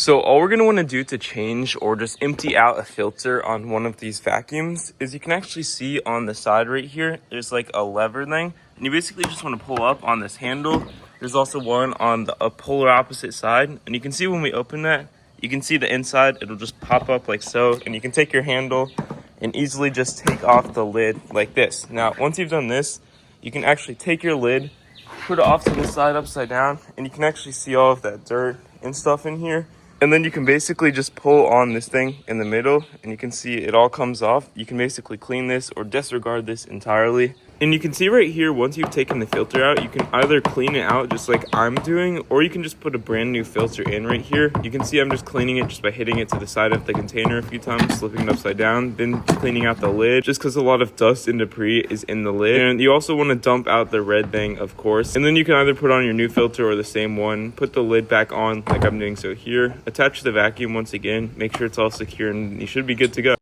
So all we're going to want to do to change or just empty out a filter on one of these vacuums is you can actually see on the side right here, there's like a lever thing. And you basically just want to pull up on this handle. There's also one on the polar opposite side. And you can see when we open that, you can see the inside, it'll just pop up like so. And you can take your handle and easily just take off the lid like this. Now, once you've done this, you can actually take your lid, put it off to the side upside down, and you can actually see all of that dirt and stuff in here. And then you can basically just pull on this thing in the middle and you can see it all comes off. You can basically clean this or disregard this entirely. And you can see right here, once you've taken the filter out, you can either clean it out just like I'm doing, or you can just put a brand new filter in right here. You can see I'm just cleaning it just by hitting it to the side of the container a few times, flipping it upside down, then cleaning out the lid, just because a lot of dust and debris is in the lid. And you also want to dump out the red thing, of course. And then you can either put on your new filter or the same one, put the lid back on like I'm doing so here, attach the vacuum once again, make sure it's all secure, and you should be good to go.